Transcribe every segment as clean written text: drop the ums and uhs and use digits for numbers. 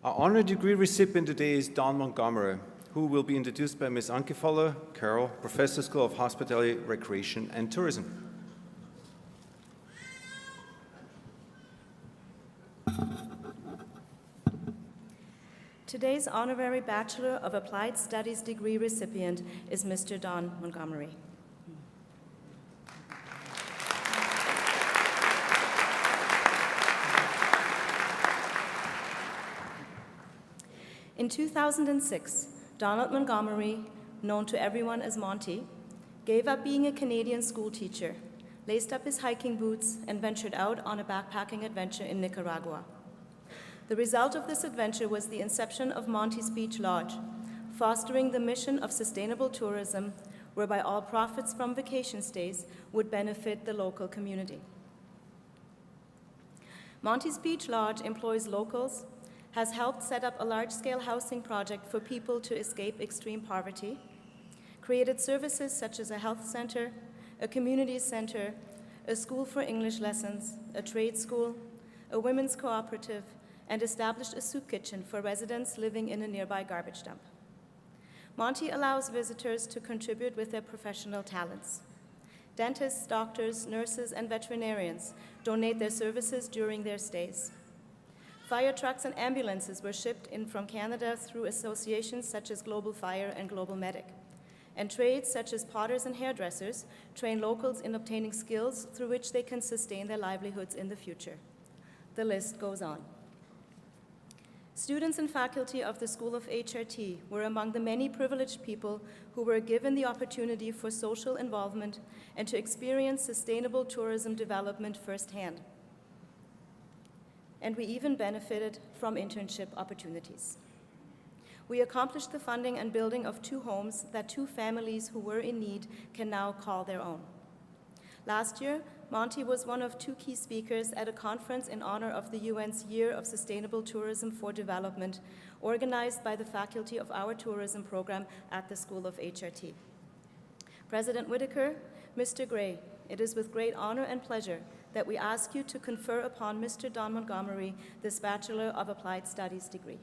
Our honorary degree recipient today is Don Montgomery, who will be introduced by Ms. Anke Voller Carroll, Professor, School of Hospitality, Recreation and Tourism. Today's Honorary Bachelor of Applied Studies degree recipient is Mr. Don Montgomery. In 2006, Donald Montgomery, known to everyone as Monty, gave up being a Canadian school teacher, laced up his hiking boots, and ventured out on a backpacking adventure in Nicaragua. The result of this adventure was the inception of Monty's Beach Lodge, fostering the mission of sustainable tourism, whereby all profits from vacation stays would benefit the local community. Monty's Beach Lodge employs locals, has helped set up a large-scale housing project for people to escape extreme poverty, created services such as a health center, a community center, a school for English lessons, a trade school, a women's cooperative, and established a soup kitchen for residents living in a nearby garbage dump. Monty allows visitors to contribute with their professional talents. Dentists, doctors, nurses, and veterinarians donate their services during their stays. Fire trucks and ambulances were shipped in from Canada through associations such as Global Fire and Global Medic. And trades such as potters and hairdressers train locals in obtaining skills through which they can sustain their livelihoods in the future. The list goes on. Students and faculty of the School of HRT were among the many privileged people who were given the opportunity for social involvement and to experience sustainable tourism development firsthand. And we even benefited from internship opportunities. We accomplished the funding and building of 2 homes that 2 families who were in need can now call their own. Last year, Monty was one of 2 key speakers at a conference in honor of the UN's Year of Sustainable Tourism for Development, organized by the faculty of our tourism program at the School of HRT. President Whitaker, Mr. Gray, it is with great honor and pleasure that we ask you to confer upon Mr. Don Montgomery this Bachelor of Applied Studies degree.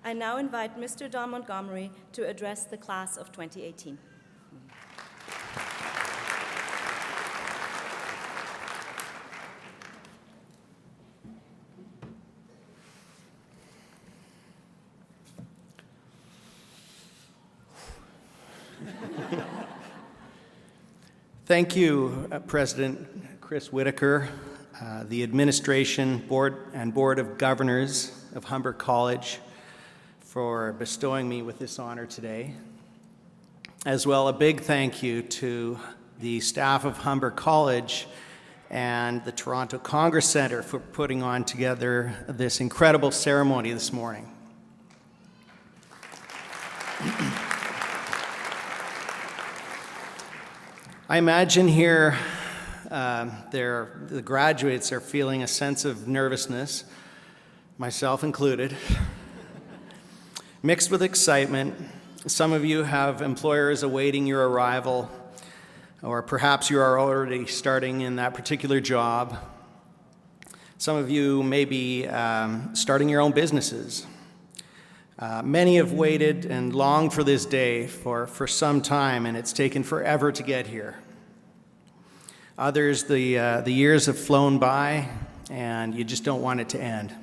I now invite Mr. Don Montgomery to address the class of 2018. Thank you, President Chris Whitaker, the administration, board of governors of Humber College, for bestowing me with this honor today. As well, a big thank you to the staff of Humber College and the Toronto Congress Centre for putting on together this incredible ceremony this morning. I imagine here the graduates are feeling a sense of nervousness, myself included, mixed with excitement. Some of you have employers awaiting your arrival, or perhaps you are already starting in that particular job. Some of you may be starting your own businesses. Many have waited and longed for this day for some time, and it's taken forever to get here. Others, the years have flown by, and you just don't want it to end.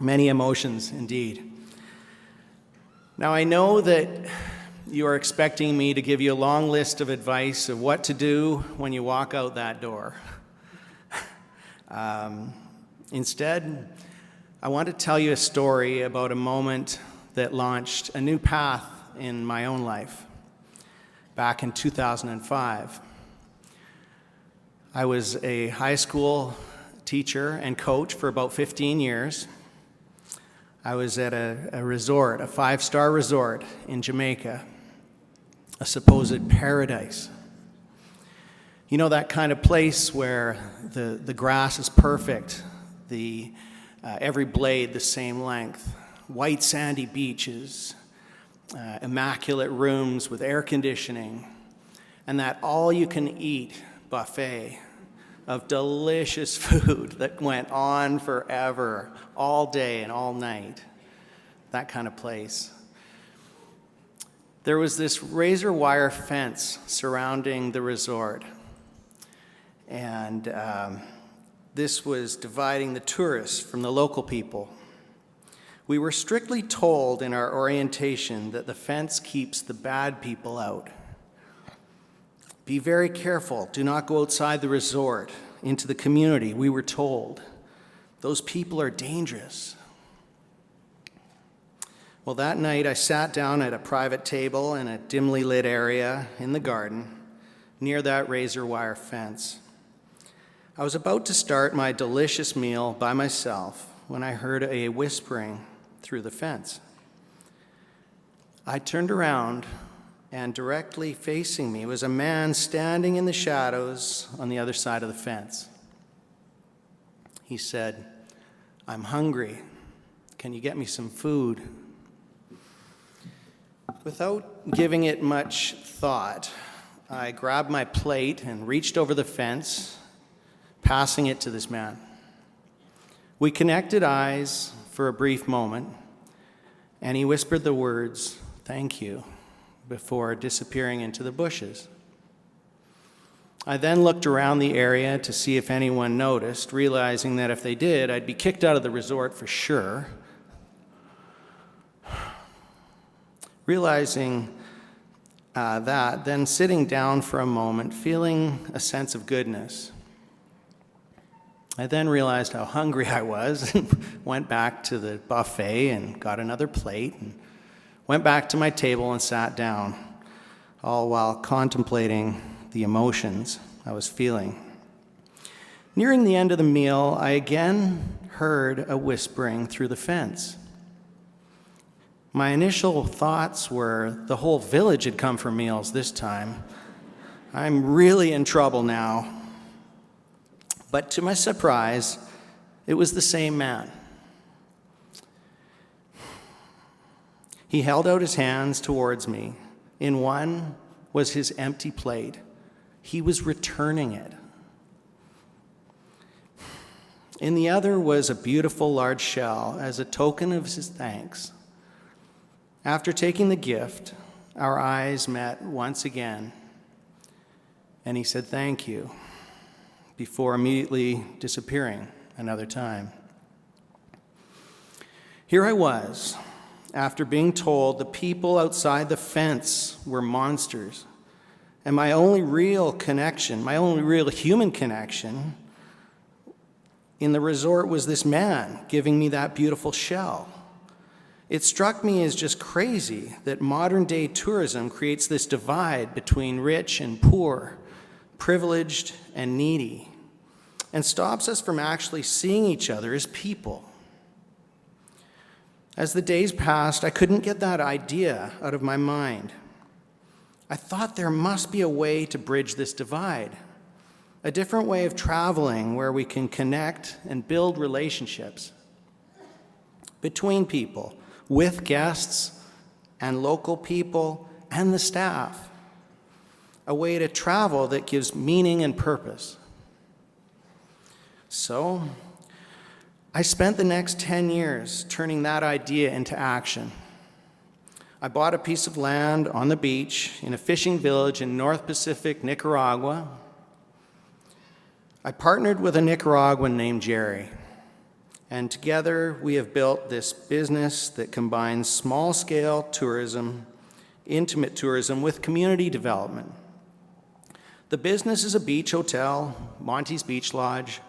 Many emotions, indeed. Now, I know that you are expecting me to give you a long list of advice of what to do when you walk out that door. Instead, I want to tell you a story about a moment that launched a new path in my own life back in 2005. I was a high school teacher and coach for about 15 years. I was at a resort, a 5-star resort in Jamaica, a supposed paradise. You know, that kind of place where the grass is perfect, every blade the same length, white sandy beaches, immaculate rooms with air conditioning, and that all-you-can-eat buffet of delicious food that went on forever, all day and all night. That kind of place. There was this razor wire fence surrounding the resort, and this was dividing the tourists from the local people. We were strictly told in our orientation that the fence keeps the bad people out. Be very careful. Do not go outside the resort into the community, we were told. Those people are dangerous. Well, that night I sat down at a private table in a dimly lit area in the garden near that razor wire fence. I was about to start my delicious meal by myself when I heard a whispering through the fence. I turned around, and directly facing me was a man standing in the shadows on the other side of the fence. He said, "I'm hungry. Can you get me some food?" Without giving it much thought, I grabbed my plate and reached over the fence, passing it to this man. We connected eyes for a brief moment, and he whispered the words, "Thank you," before disappearing into the bushes. I then looked around the area to see if anyone noticed, realizing that if they did, I'd be kicked out of the resort for sure. Realizing that, then sitting down for a moment, feeling a sense of goodness. I then realized how hungry I was and went back to the buffet and got another plate and went back to my table and sat down, all while contemplating the emotions I was feeling. Nearing the end of the meal, I again heard a whispering through the fence. My initial thoughts were the whole village had come for meals this time. I'm really in trouble now. But to my surprise, it was the same man. He held out his hands towards me. In one was his empty plate. He was returning it. In the other was a beautiful large shell as a token of his thanks. After taking the gift, our eyes met once again, and he said, "Thank you," before immediately disappearing another time. Here I was, after being told the people outside the fence were monsters, and my only real connection, my only real human connection in the resort was this man giving me that beautiful shell. It struck me as just crazy that modern-day tourism creates this divide between rich and poor, privileged and needy, and stops us from actually seeing each other as people. As the days passed, I couldn't get that idea out of my mind. I thought there must be a way to bridge this divide, a different way of traveling where we can connect and build relationships between people, with guests and local people and the staff, a way to travel that gives meaning and purpose. So, I spent the next 10 years turning that idea into action. I bought a piece of land on the beach in a fishing village in North Pacific, Nicaragua. I partnered with a Nicaraguan named Jerry, and together we have built this business that combines small-scale tourism, intimate tourism, with community development. The business is a beach hotel, Monty's Beach Lodge.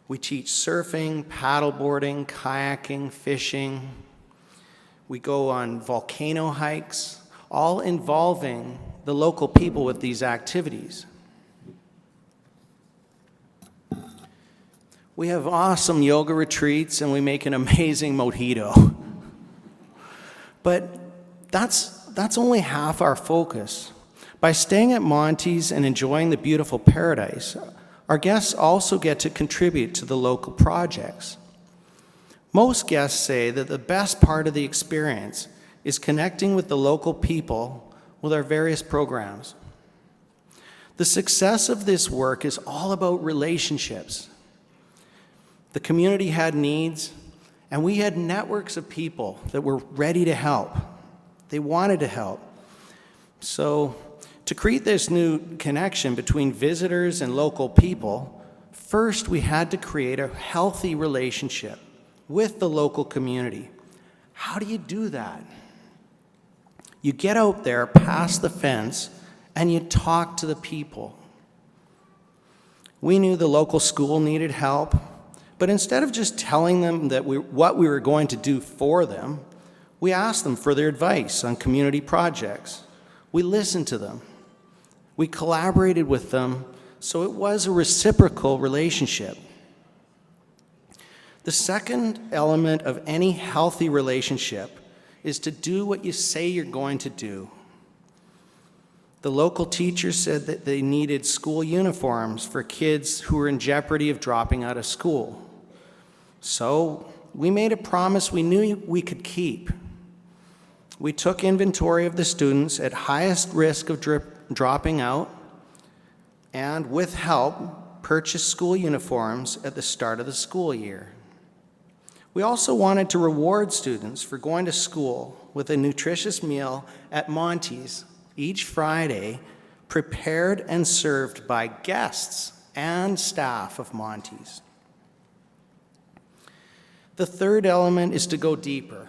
We teach surfing, paddleboarding, kayaking, fishing. We go on volcano hikes, all involving the local people with these activities. We have awesome yoga retreats, and we make an amazing mojito. But that's only half our focus. By staying at Monty's and enjoying the beautiful paradise, our guests also get to contribute to the local projects. Most guests say that the best part of the experience is connecting with the local people with our various programs. The success of this work is all about relationships. The community had needs, and we had networks of people that were ready to help. They wanted to help. So, to create this new connection between visitors and local people, first we had to create a healthy relationship with the local community. How do you do that? You get out there past the fence and you talk to the people. We knew the local school needed help, but instead of just telling them that what we were going to do for them, we asked them for their advice on community projects. We listened to them. We collaborated with them, so it was a reciprocal relationship. The second element of any healthy relationship is to do what you say you're going to do. The local teachers said that they needed school uniforms for kids who were in jeopardy of dropping out of school. So we made a promise we knew we could keep. We took inventory of the students at highest risk of dropping out, and with help, purchased school uniforms at the start of the school year. We also wanted to reward students for going to school with a nutritious meal at Monty's each Friday, prepared and served by guests and staff of Monty's. The third element is to go deeper.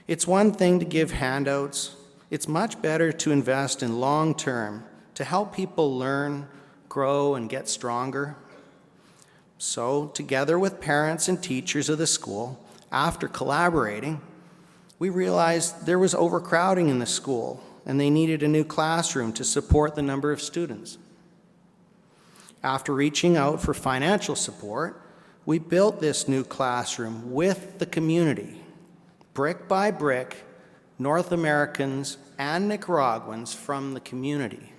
It's one thing to give handouts. It's much better to invest in long-term to help people learn, grow, and get stronger. So, together with parents and teachers of the school, after collaborating, we realized there was overcrowding in the school and they needed a new classroom to support the number of students. After reaching out for financial support, we built this new classroom with the community, brick by brick, North Americans and Nicaraguans from the community.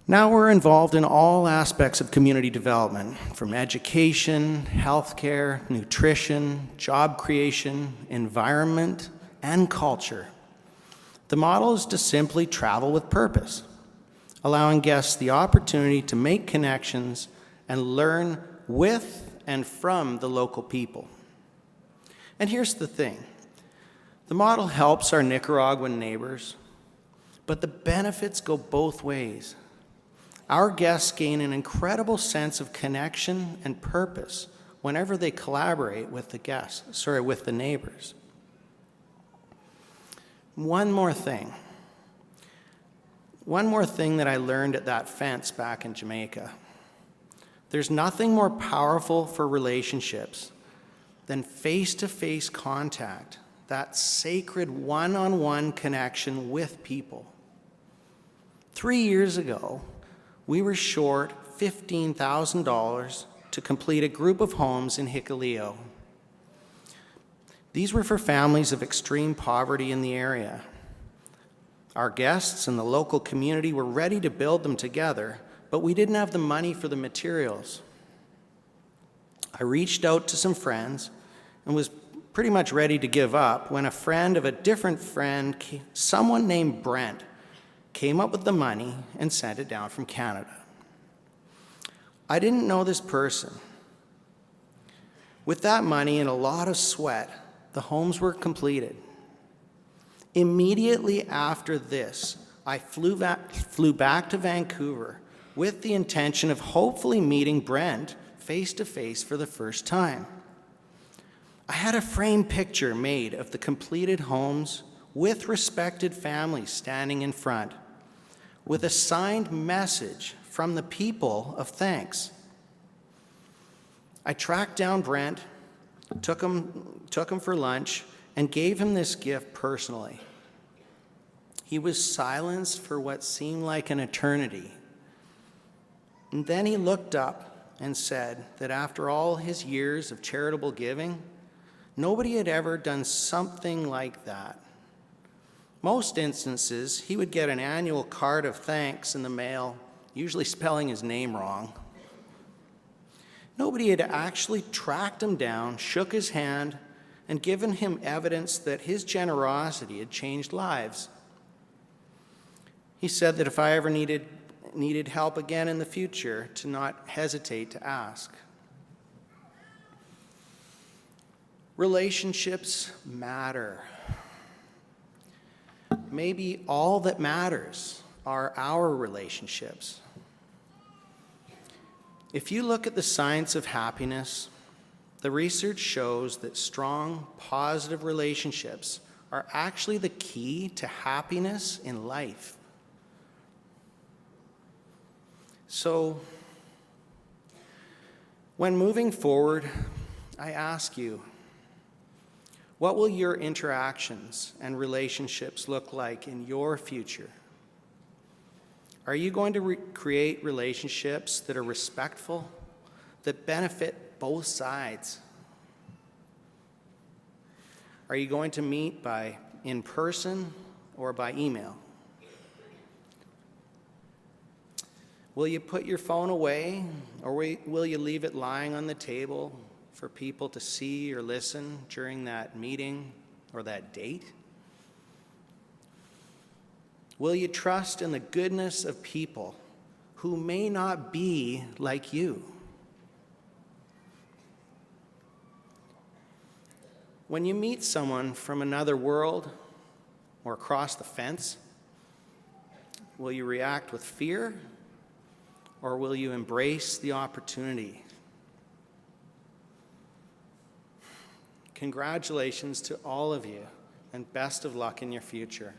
Now we're involved in all aspects of community development, from education, healthcare, nutrition, job creation, environment, and culture. The model is to simply travel with purpose, allowing guests the opportunity to make connections and learn with and from the local people. And here's the thing. The model helps our Nicaraguan neighbors, but the benefits go both ways. Our guests gain an incredible sense of connection and purpose whenever they collaborate with the neighbors. One more thing that I learned at that fence back in Jamaica. There's nothing more powerful for relationships than face-to-face contact, that sacred one-on-one connection with people. 3 years ago, we were short $15,000 to complete a group of homes in Hikaleo. These were for families of extreme poverty in the area. Our guests and the local community were ready to build them together, but we didn't have the money for the materials. I reached out to some friends and was pretty much ready to give up when a friend of a different friend, someone named Brent, came up with the money and sent it down from Canada. I didn't know this person. With that money and a lot of sweat, the homes were completed. Immediately after this, I flew back to Vancouver with the intention of hopefully meeting Brent face-to-face for the first time. I had a framed picture made of the completed homes with respected families standing in front, with a signed message from the people of thanks. I tracked down Brent, took him for lunch, and gave him this gift personally. He was silenced for what seemed like an eternity. And then he looked up and said that after all his years of charitable giving, Nobody had ever done something like that. Most instances, he would get an annual card of thanks in the mail, usually spelling his name wrong. Nobody had actually tracked him down, shook his hand, and given him evidence that his generosity had changed lives. He said that if I ever needed help again in the future, to not hesitate to ask. Relationships matter. Maybe all that matters are our relationships. If you look at the science of happiness, the research shows that strong, positive relationships are actually the key to happiness in life. So, when moving forward, I ask you, what will your interactions and relationships look like in your future? Are you going to create relationships that are respectful, that benefit both sides? Are you going to meet in person or by email? Will you put your phone away, or will you leave it lying on the table for people to see or listen during that meeting or that date? Will you trust in the goodness of people who may not be like you? When you meet someone from another world or across the fence, will you react with fear, or will you embrace the opportunity? Congratulations to all of you, and best of luck in your future.